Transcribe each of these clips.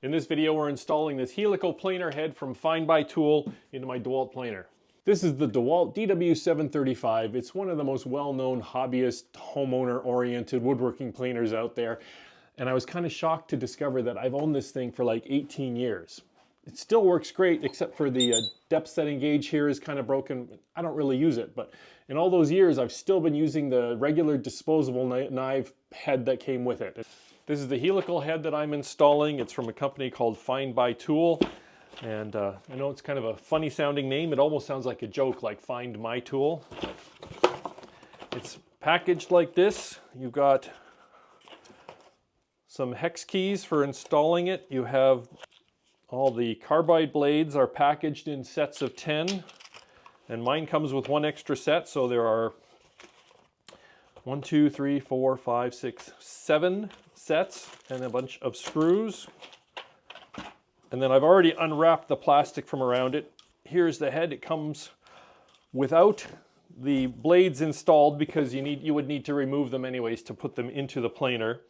In this video, we're installing this helical planer head from Findbuytool into my DeWalt planer. This is the DeWalt DW735. It's one of the most well-known hobbyist, homeowner-oriented woodworking planers out there. And I was kind of shocked to discover that I've owned this thing for like 18 years. It still works great, except for the depth setting gauge here is kind of broken. I don't really use it, but in all those years, I've still been using the regular disposable knife head that came with it. This is the helical head that I'm installing. It's from a company called Findbuytool. And I know it's kind of a funny sounding name. It almost sounds like a joke, like Find My Tool. It's packaged like this. You've got some hex keys for installing it. You have all the carbide blades are packaged in sets of 10. And mine comes with one extra set, so there are 1, 2, 3, 4, 5, 6, 7 sets and a bunch of screws. And then I've already unwrapped the plastic from around it. Here's the head. It comes without the blades installed because you would need to remove them anyways to put them into the planer.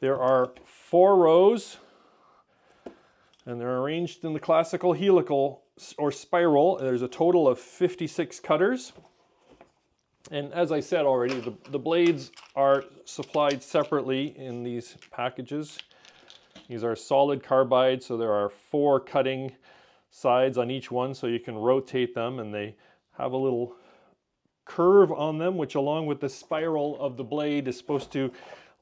There are 4 rows and they're arranged in the classical helical or spiral. There's a total of 56 cutters. And as I said already, the blades are supplied separately in these packages. These are solid carbide, so there are 4 cutting sides on each one, so you can rotate them, and they have a little curve on them, which along with the spiral of the blade is supposed to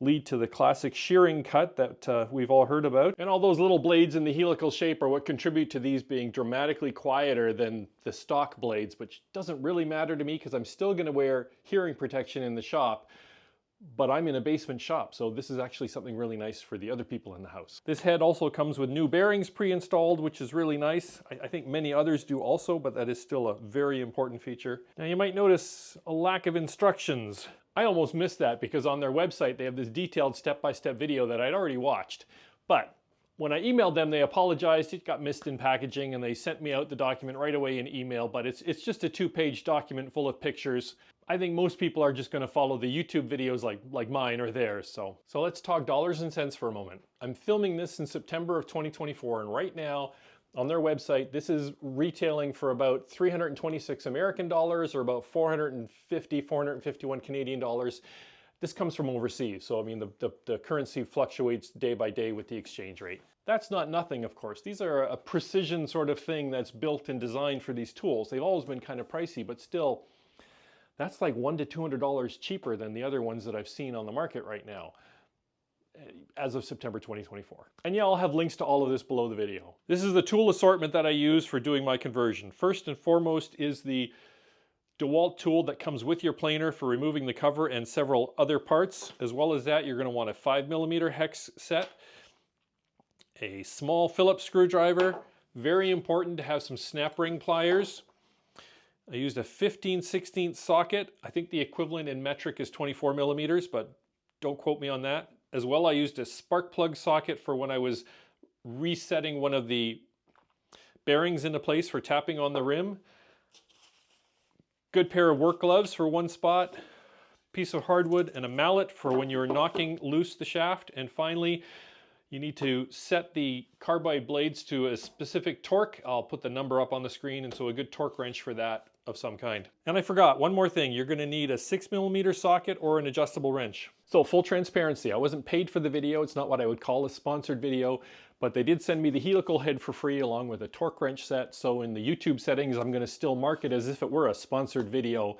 lead to the classic shearing cut that we've all heard about. And all those little blades in the helical shape are what contribute to these being dramatically quieter than the stock blades, which doesn't really matter to me because I'm still going to wear hearing protection in the shop. But I'm in a basement shop, so this is actually something really nice for the other people in the house. This head also comes with new bearings pre-installed, which is really nice. I think many others do also, but that is still a very important feature. Now you might notice a lack of instructions. I almost missed that because on their website they have this detailed step-by-step video that I'd already watched. But when I emailed them, they apologized. It got missed in packaging and they sent me out the document right away in email, but it's just a 2-page document full of pictures. I think most people are just going to follow the YouTube videos like mine or theirs. So let's talk dollars and cents for a moment. I'm filming this in September of 2024, and right now on their website, this is retailing for about 326 American dollars or about 451 Canadian dollars. This comes from overseas, so I mean the currency fluctuates day by day with the exchange rate. That's not nothing, of course. These are a precision sort of thing that's built and designed for these tools. They've always been kind of pricey, but still, that's like $100 to $200 cheaper than the other ones that I've seen on the market right now as of September 2024. And yeah, I'll have links to all of this below the video. This is the tool assortment that I use for doing my conversion. First and foremost is the DeWalt tool that comes with your planer for removing the cover and several other parts. As well as that, you're going to want a 5mm hex set, a small Phillips screwdriver, very important to have some snap ring pliers. I used a 15/16 socket. I think the equivalent in metric is 24mm, but don't quote me on that. As well, I used a spark plug socket for when I was resetting one of the bearings into place for tapping on the rim. Good pair of work gloves for one spot, piece of hardwood, and a mallet for when you're knocking loose the shaft. And finally, you need to set the carbide blades to a specific torque. I'll put the number up on the screen, and so a good torque wrench for that of some kind. And I forgot one more thing. You're going to need a 6mm socket or an adjustable wrench. So full transparency, I wasn't paid for the video. It's not what I would call a sponsored video, but they did send me the helical head for free along with a torque wrench set. So in the YouTube settings, I'm going to still mark it as if it were a sponsored video.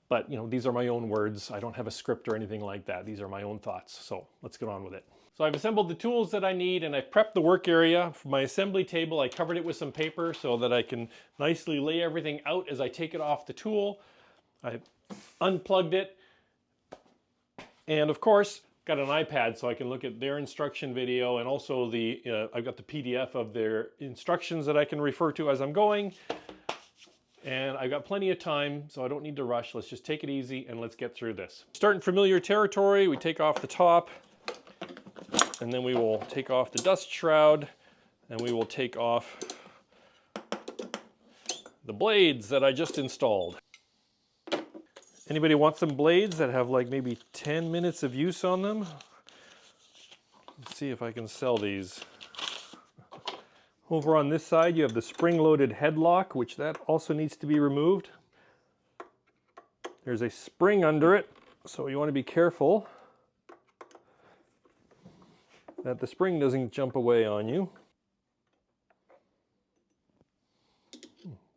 But you know, these are my own words. I don't have a script or anything like that. These are my own thoughts. So let's get on with it. So I've assembled the tools that I need, and I've prepped the work area. For my assembly table, I covered it with some paper so that I can nicely lay everything out as I take it off the tool. I've unplugged it. And of course, got an iPad so I can look at their instruction video, and also I've got the PDF of their instructions that I can refer to as I'm going. And I've got plenty of time, so I don't need to rush. Let's just take it easy and let's get through this. Starting familiar territory, we take off the top, and then we will take off the dust shroud, and we will take off the blades that I just installed. Anybody want some blades that have like maybe 10 minutes of use on them? Let's see if I can sell these. Over on this side you have the spring-loaded headlock, which that also needs to be removed. There's a spring under it, so you want to be careful that the spring doesn't jump away on you.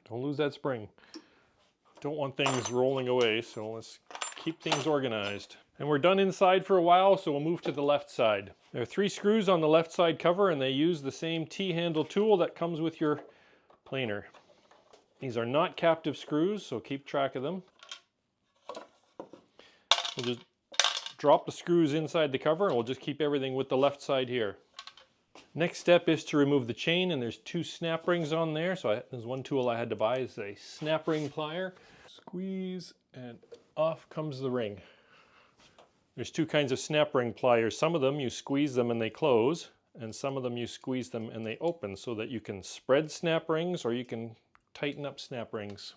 Don't lose that spring. Don't want things rolling away, so let's keep things organized. And we're done inside for a while, so we'll move to the left side. There are 3 screws on the left side cover, and they use the same T-handle tool that comes with your planer. These are not captive screws, so keep track of them. We'll just drop the screws inside the cover, and we'll just keep everything with the left side here. Next step is to remove the chain, and there's 2 snap rings on there. So there's one tool I had to buy, is a snap ring plier. Squeeze, and off comes the ring. There's 2 kinds of snap ring pliers. Some of them you squeeze them and they close, and some of them you squeeze them and they open, so that you can spread snap rings or you can tighten up snap rings.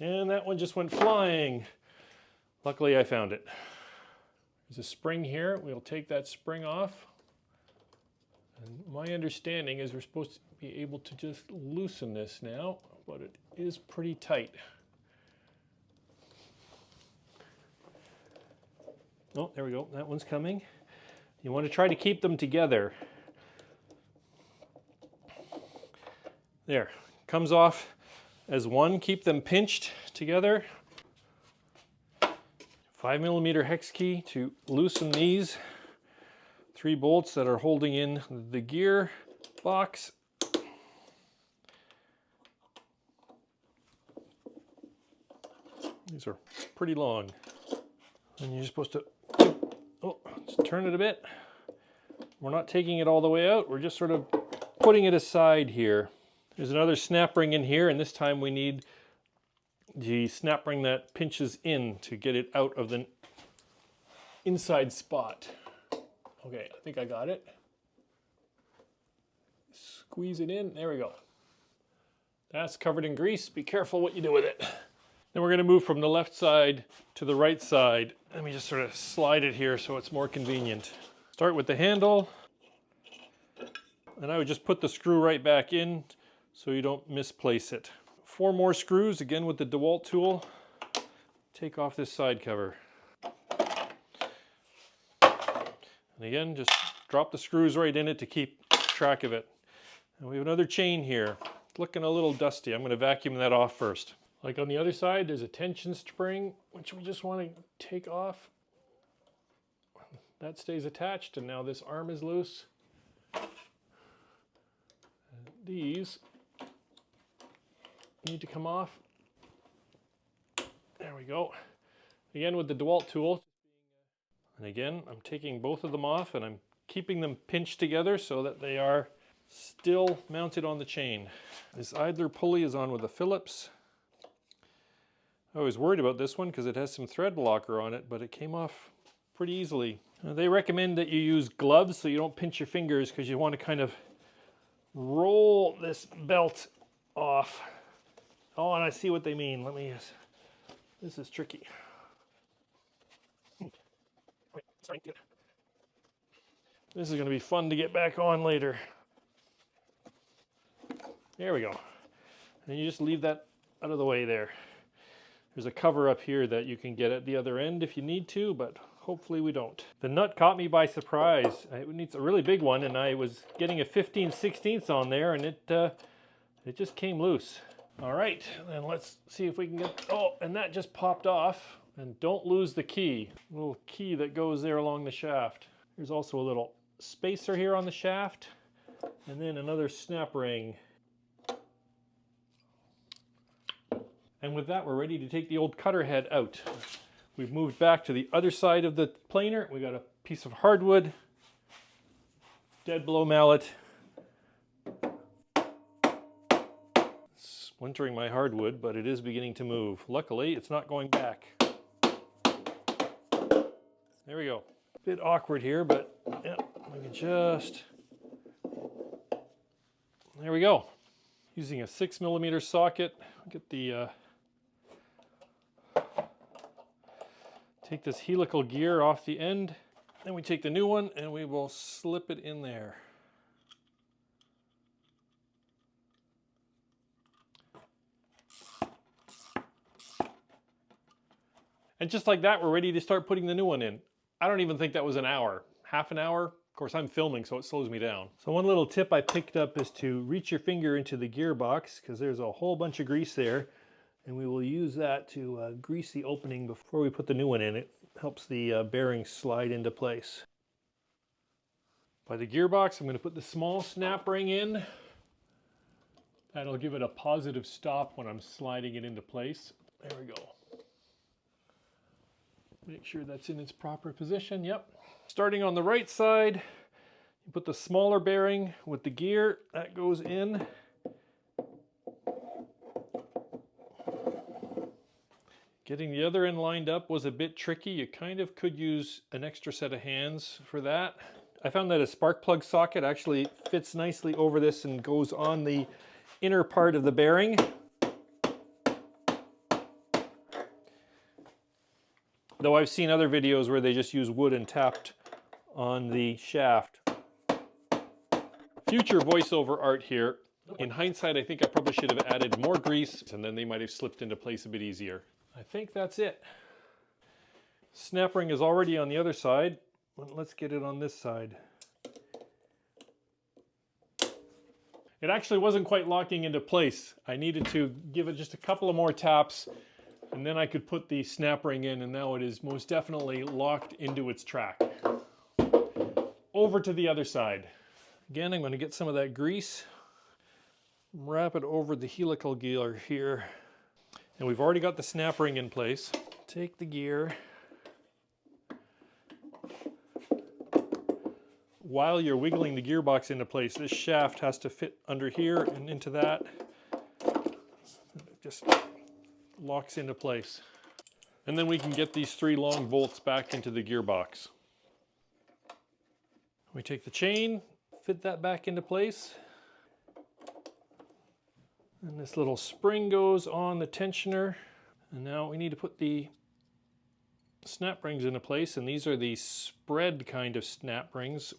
And that one just went flying. Luckily I found it. There's a spring here. We'll take that spring off. And my understanding is we're supposed to be able to just loosen this now, but it is pretty tight. Oh, there we go. That one's coming. You want to try to keep them together. There. Comes off as one. Keep them pinched together. 5mm hex key to loosen these 3 bolts that are holding in the gear box. These are pretty long. And you're supposed to just turn it a bit. We're not taking it all the way out. We're just sort of putting it aside here. There's another snap ring in here, and this time we need the snap ring that pinches in to get it out of the inside spot. Okay, I think I got it. Squeeze it in. There we go. That's covered in grease. Be careful what you do with it. Then we're going to move from the left side to the right side. Let me just sort of slide it here so it's more convenient. Start with the handle. And I would just put the screw right back in so you don't misplace it. 4 more screws, again with the DeWalt tool. Take off this side cover. And again, just drop the screws right in it to keep track of it. And we have another chain here. It's looking a little dusty. I'm going to vacuum that off first. Like on the other side, there's a tension spring, which we just want to take off. That stays attached, and now this arm is loose. And these need to come off. There we go. Again with the DeWalt tool. And again, I'm taking both of them off, and I'm keeping them pinched together so that they are still mounted on the chain. This idler pulley is on with a Phillips. I was worried about this one because it has some thread blocker on it, but it came off pretty easily. They recommend that you use gloves so you don't pinch your fingers, because you want to kind of roll this belt off. Oh, and I see what they mean. Let me use. This is tricky. Wait, sorry. This is going to be fun to get back on later. There we go. And you just leave that out of the way there. There's a cover up here that you can get at the other end if you need to, but hopefully we don't. The nut caught me by surprise. It needs a really big one, and I was getting a 15/16 on there, and it just came loose. All right, then let's see if we can get, oh, and that just popped off. And don't lose the key, little key that goes there along the shaft. There's also a little spacer here on the shaft, and then another snap ring. And with that, we're ready to take the old cutter head out. We've moved back to the other side of the planer. We got a piece of hardwood, dead blow mallet. Splintering my hardwood, but it is beginning to move. Luckily, it's not going back. There we go. Bit awkward here, but yeah, we can just, there we go. Using a 6mm socket, get the, take this helical gear off the end. Then we take the new one and we will slip it in there. And just like that, we're ready to start putting the new one in. I don't even think that was an hour. Half an hour? Of course, I'm filming, so it slows me down. So one little tip I picked up is to reach your finger into the gearbox, because there's a whole bunch of grease there. And we will use that to grease the opening before we put the new one in. It helps the bearings slide into place. By the gearbox, I'm going to put the small snap ring in. That'll give it a positive stop when I'm sliding it into place. There we go. Make sure that's in its proper position. Yep. Starting on the right side, you put the smaller bearing with the gear. That goes in. Getting the other end lined up was a bit tricky. You kind of could use an extra set of hands for that. I found that a spark plug socket actually fits nicely over this and goes on the inner part of the bearing. Though I've seen other videos where they just use wood and tapped on the shaft. Future voiceover art here. In hindsight, I think I probably should have added more grease, and then they might have slipped into place a bit easier. I think that's it. Snap ring is already on the other side. Let's get it on this side. It actually wasn't quite locking into place. I needed to give it just a couple of more taps, and then I could put the snap ring in, and now it is most definitely locked into its track. Over to the other side. Again, I'm going to get some of that grease, wrap it over the helical gear here. And we've already got the snap ring in place. Take the gear. While you're wiggling the gearbox into place, this shaft has to fit under here and into that. It just locks into place. And then we can get these 3 long bolts back into the gearbox. We take the chain, fit that back into place. And this little spring goes on the tensioner. And now we need to put the snap rings into place. And these are the spread kind of snap rings.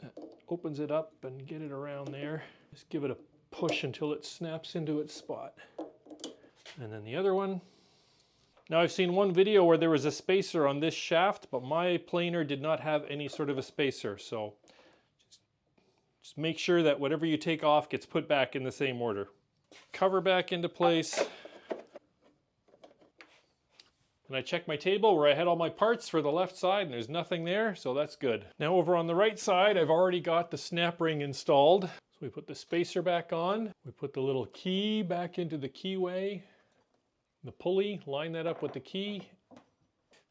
That opens it up and get it around there. Just give it a push until it snaps into its spot. And then the other one. Now I've seen one video where there was a spacer on this shaft, but my planer did not have any sort of a spacer. So just make sure that whatever you take off gets put back in the same order. Cover back into place. And I checked my table where I had all my parts for the left side, and there's nothing there, so that's good. Now over on the right side, I've already got the snap ring installed. So we put the spacer back on. We put the little key back into the keyway. The pulley, line that up with the key.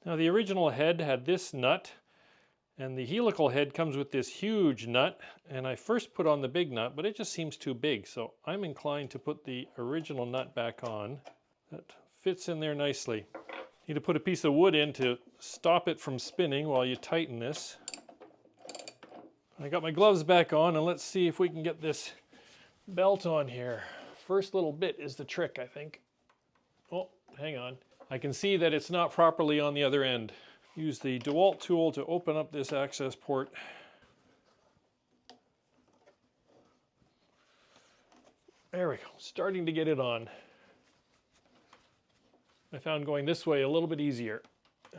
Now the original head had this nut, and the helical head comes with this huge nut, and I first put on the big nut, but it just seems too big, so I'm inclined to put the original nut back on. That fits in there nicely. Need to put a piece of wood in to stop it from spinning while you tighten this. I got my gloves back on, and let's see if we can get this belt on here. First little bit is the trick, I think. Oh, hang on. I can see that it's not properly on the other end. Use the DeWalt tool to open up this access port. There we go, starting to get it on. I found going this way a little bit easier. I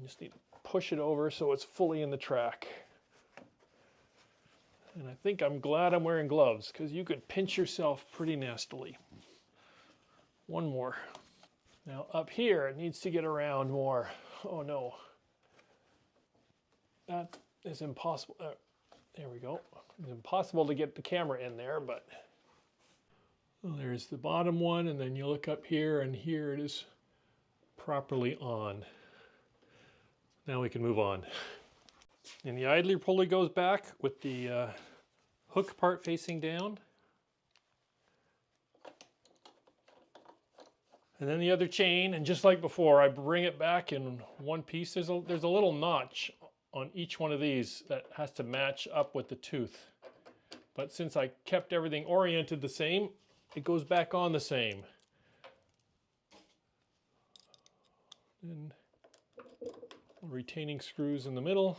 just need to push it over so it's fully in the track. And I think I'm glad I'm wearing gloves, because you could pinch yourself pretty nastily. One more. Now up here, it needs to get around more. Oh no. That is impossible. There we go. It's impossible to get the camera in there, but well, there's the bottom one, and then you look up here, and here it is properly on. Now we can move on. And the idler pulley goes back with the hook part facing down. And then the other chain, and just like before, I bring it back in one piece. There's a little notch on each one of these that has to match up with the tooth. But since I kept everything oriented the same, it goes back on the same. And retaining screws in the middle.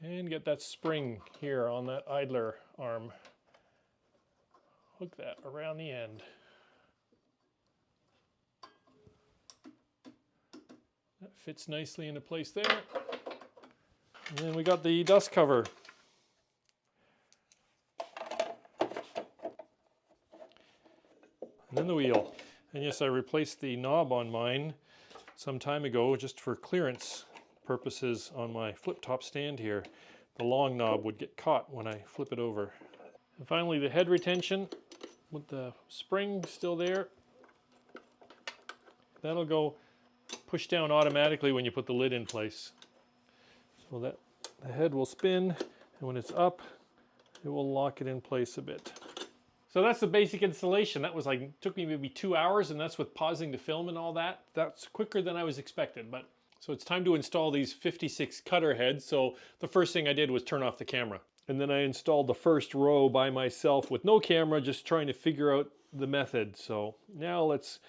And get that spring here on that idler arm. Hook that around the end. fits nicely into place there. And then we got the dust cover. And then the wheel. And yes, I replaced the knob on mine some time ago just for clearance purposes on my flip-top stand here. The long knob would get caught when I flip it over. And finally the head retention with the spring still there. That'll go push down automatically when you put the lid in place. So that the head will spin, and when it's up, it will lock it in place a bit. So that's the basic installation. That was like, took me maybe 2 hours, and that's with pausing the film and all that. That's quicker than I was expecting. But so it's time to install these 56 cutter heads. So the first thing I did was turn off the camera. And then I installed the first row by myself with no camera, just trying to figure out the method. So now let's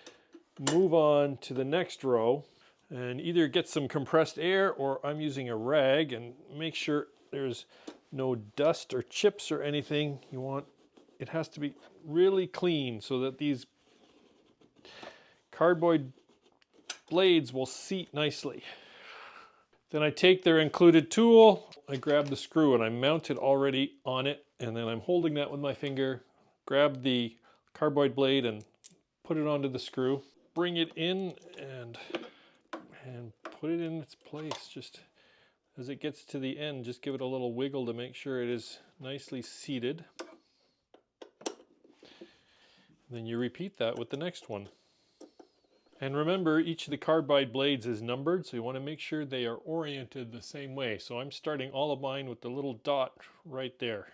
move on to the next row and either get some compressed air, or I'm using a rag, and make sure there's no dust or chips or anything. It has to be really clean so that these cardboard blades will seat nicely. Then I take their included tool, I grab the screw and I mount it already on it, and then I'm holding that with my finger, grab the cardboard blade and put it onto the screw, bring it in and put it in its place. Just as it gets to the end, just give it a little wiggle to make sure it is nicely seated. Then you repeat that with the next one. And remember, each of the carbide blades is numbered, so you want to make sure they are oriented the same way. So I'm starting all of mine with the little dot right there.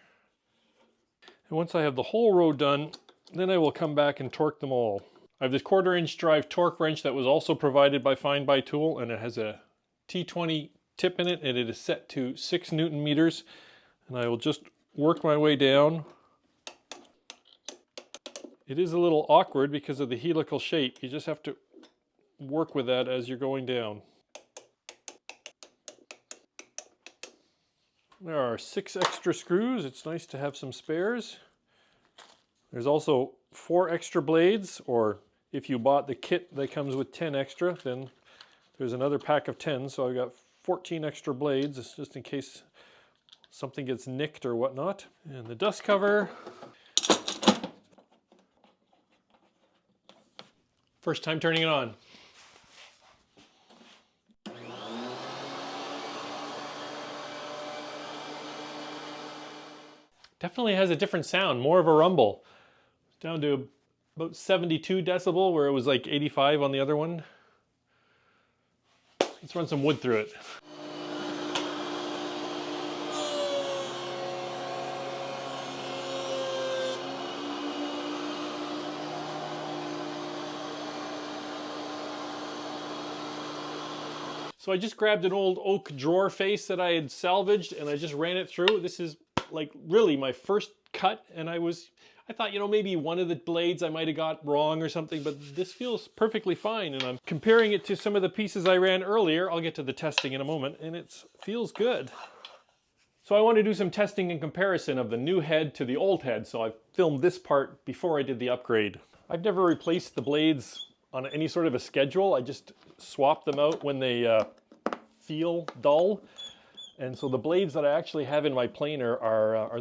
And once I have the whole row done, then I will come back and torque them all. I have this 1/4" drive torque wrench that was also provided by Findbuytool, and it has a T20 tip in it, and it is set to 6 Newton meters. And I will just work my way down. It is a little awkward because of the helical shape. You just have to work with that as you're going down. There are 6 extra screws. It's nice to have some spares. There's also 4 extra blades, or if you bought the kit that comes with 10 extra, then there's another pack of 10. So I've got 14 extra blades. It's just in case something gets nicked or whatnot. And the dust cover. First time turning it on. Definitely has a different sound, more of a rumble. Down to about 72 decibel where it was like 85 on the other one. Let's run some wood through it. So I just grabbed an old oak drawer face that I had salvaged and I just ran it through. This is like really my first cut, and I thought, you know, maybe one of the blades I might have got wrong or something, but this feels perfectly fine, and I'm comparing it to some of the pieces I ran earlier. I'll get to the testing in a moment, and it feels good. So I want to do some testing and comparison of the new head to the old head, so I filmed this part before I did the upgrade. I've never replaced the blades on any sort of a schedule. I just swap them out when they feel dull. And so the blades that I actually have in my planer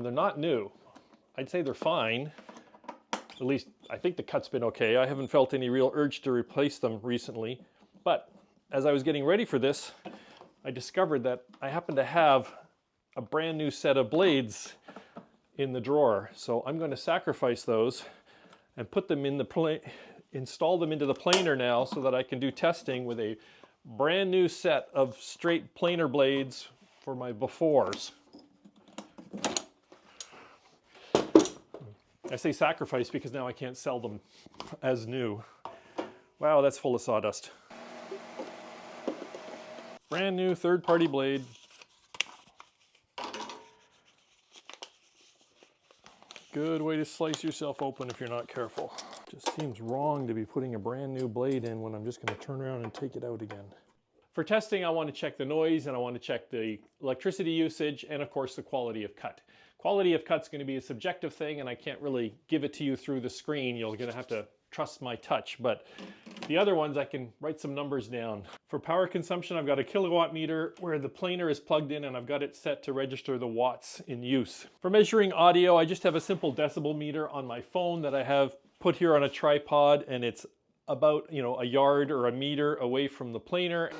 they're not new. I'd say they're fine. At least I think the cut's been okay. I haven't felt any real urge to replace them recently. But as I was getting ready for this, I discovered that I happen to have a brand new set of blades in the drawer. So I'm going to sacrifice those and put them in the install them into the planer now so that I can do testing with a brand new set of straight planer blades for my befores. I say sacrifice because now I can't sell them as new. Wow, that's full of sawdust. Brand new third-party blade. Good way to slice yourself open if you're not careful. Just seems wrong to be putting a brand new blade in when I'm just going to turn around and take it out again. For testing, I want to check the noise, and I want to check the electricity usage, and of course the quality of cut. Quality of cut's going to be a subjective thing, and I can't really give it to you through the screen. You're going to have to trust my touch, but the other ones I can write some numbers down. For power consumption, I've got a kilowatt meter where the planer is plugged in and I've got it set to register the watts in use. For measuring audio, I just have a simple decibel meter on my phone that I have put here on a tripod, and it's about, you know, a yard or a meter away from the planer.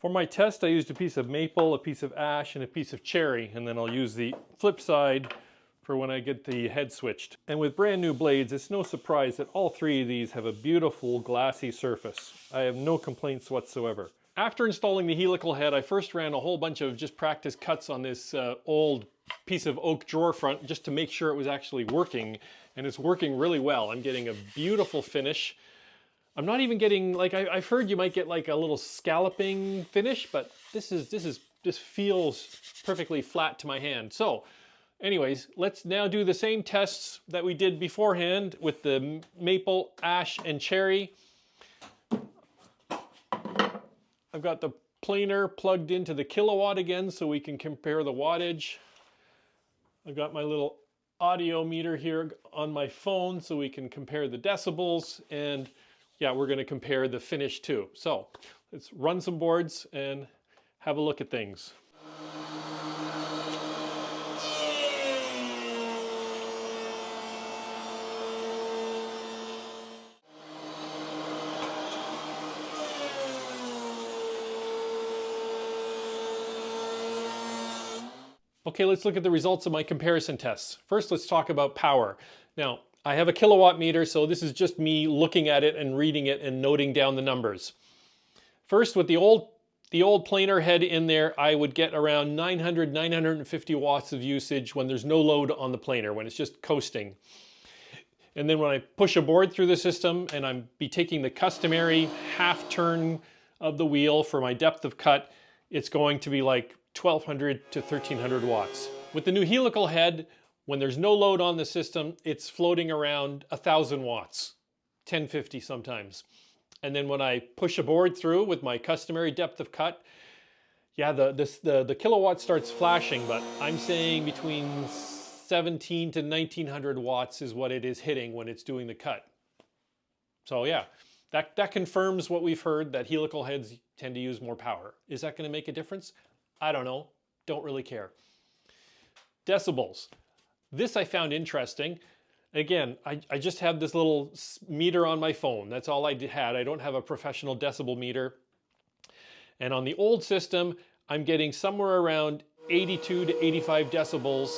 For my test, I used a piece of maple, a piece of ash, and a piece of cherry, and then I'll use the flip side for when I get the head switched. And with brand new blades, it's no surprise that all three of these have a beautiful glassy surface. I have no complaints whatsoever. After installing the helical head, I first ran a whole bunch of just practice cuts on this old piece of oak drawer front just to make sure it was actually working, and it's working really well. I'm getting a beautiful finish. I'm not even getting, like, I've heard you might get like a little scalloping finish, but this feels perfectly flat to my hand. So anyways, let's now do the same tests that we did beforehand with the maple, ash, and cherry. I've got the planer plugged into the kilowatt again so we can compare the wattage. I've got my little audio meter here on my phone so we can compare the decibels, and yeah, we're going to compare the finish too. So let's run some boards and have a look at things. Okay, let's look at the results of my comparison tests. First, let's talk about power. Now, I have a kilowatt meter, so this is just me looking at it and reading it and noting down the numbers. First, with the old planer head in there, I would get around 900, 950 watts of usage when there's no load on the planer, when it's just coasting. And then when I push a board through the system and I'm taking the customary half turn of the wheel for my depth of cut, it's going to be like 1200 to 1300 watts. With the new helical head, when there's no load on the system, it's floating around 1000 watts, 1050 sometimes. And then when I push a board through with my customary depth of cut, yeah, the kilowatt starts flashing, but I'm saying between 17 to 1900 watts is what it is hitting when it's doing the cut. So yeah, that confirms what we've heard, that helical heads tend to use more power. Is that going to make a difference? I don't know. Don't really care. Decibels. This I found interesting. Again, I just have this little meter on my phone. That's all I had. I don't have a professional decibel meter. And on the old system, I'm getting somewhere around 82 to 85 decibels,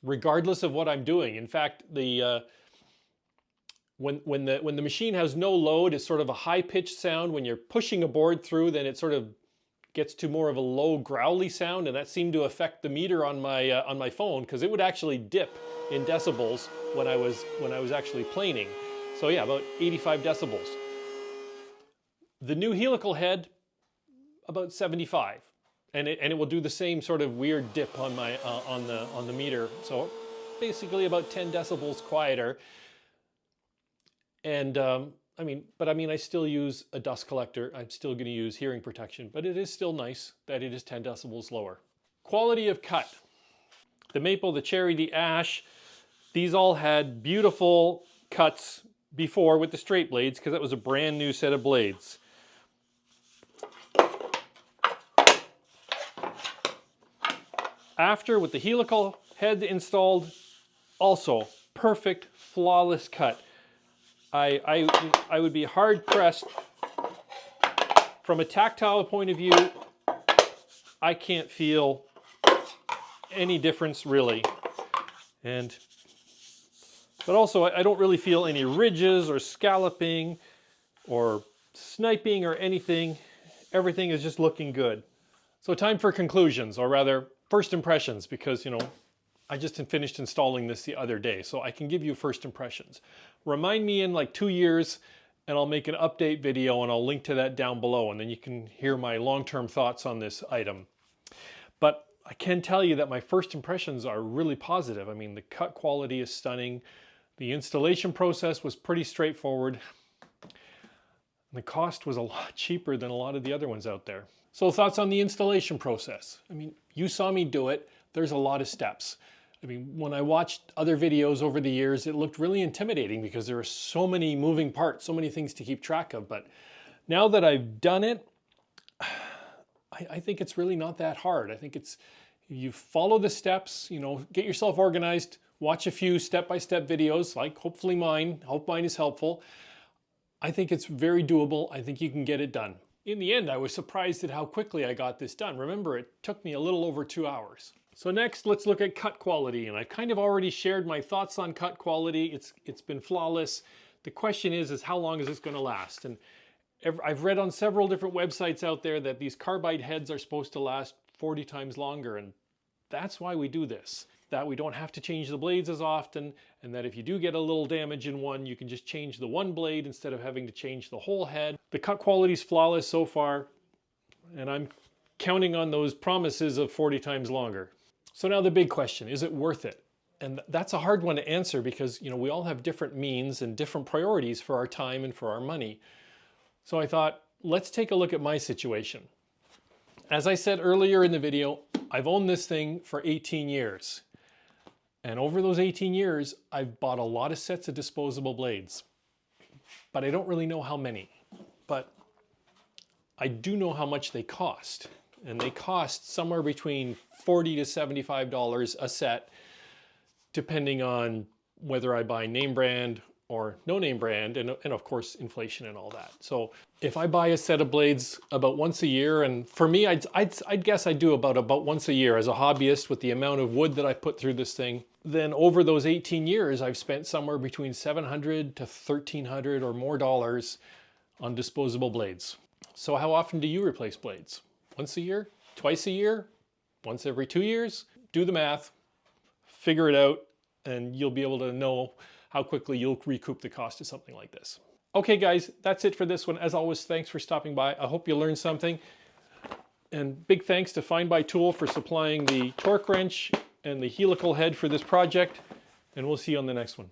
regardless of what I'm doing. In fact, when the machine has no load, it's sort of a high-pitched sound. When you're pushing a board through, then it sort of gets to more of a low growly sound, and that seemed to affect the meter on my phone, because it would actually dip in decibels when I was actually planing. So yeah, about 85 decibels. The new helical head, about 75, and it will do the same sort of weird dip on my on the meter. So basically about 10 decibels quieter. And I still use a dust collector. I'm still going to use hearing protection, but it is still nice that it is 10 decibels lower. Quality of cut. The maple, the cherry, the ash, these all had beautiful cuts before with the straight blades, because that was a brand new set of blades. After, with the helical head installed, also perfect, flawless cut. I would be hard pressed. From a tactile point of view, I can't feel any difference really. But also I don't really feel any ridges or scalloping or sniping or anything. Everything is just looking good. So time for conclusions, or rather first impressions, because I just finished installing this the other day, so I can give you first impressions. Remind me in like 2 years and I'll make an update video, and I'll link to that down below, and then you can hear my long-term thoughts on this item. But I can tell you that my first impressions are really positive. I mean, the cut quality is stunning. The installation process was pretty straightforward. The cost was a lot cheaper than a lot of the other ones out there. So thoughts on the installation process. I mean, you saw me do it. There's a lot of steps. I mean, when I watched other videos over the years, it looked really intimidating because there are so many moving parts, so many things to keep track of. But now that I've done it, I think it's really not that hard. I think it's, you follow the steps, you know, get yourself organized, watch a few step-by-step videos, like hopefully mine. Hope mine is helpful. I think it's very doable. I think you can get it done. In the end, I was surprised at how quickly I got this done. Remember, it took me a little over 2 hours. So next, let's look at cut quality. And I kind of already shared my thoughts on cut quality. It's been flawless. The question is how long is this going to last? And I've read on several different websites out there that these carbide heads are supposed to last 40 times longer. And that's why we do this. That we don't have to change the blades as often, and that if you do get a little damage in one, you can just change the one blade instead of having to change the whole head. The cut quality is flawless so far, and I'm counting on those promises of 40 times longer. So now the big question, is it worth it? And that's a hard one to answer because, you know, we all have different means and different priorities for our time and for our money. So I thought, let's take a look at my situation. As I said earlier in the video, I've owned this thing for 18 years. And over those 18 years, I've bought a lot of sets of disposable blades. But I don't really know how many. But I do know how much they cost. And they cost somewhere between $40 to $75 a set, depending on whether I buy name brand or no name brand, and of course inflation and all that. So if I buy a set of blades about once a year, and for me, I'd guess I do about once a year as a hobbyist with the amount of wood that I put through this thing, then over those 18 years, I've spent somewhere between $700 to $1,300 or more dollars on disposable blades. So how often do you replace blades? Once a year? Twice a year? Once every 2 years? Do the math, figure it out, and you'll be able to know how quickly you'll recoup the cost of something like this. Okay guys, that's it for this one. As always, thanks for stopping by. I hope you learned something. And big thanks to Findbuytool for supplying the torque wrench and the helical head for this project. And we'll see you on the next one.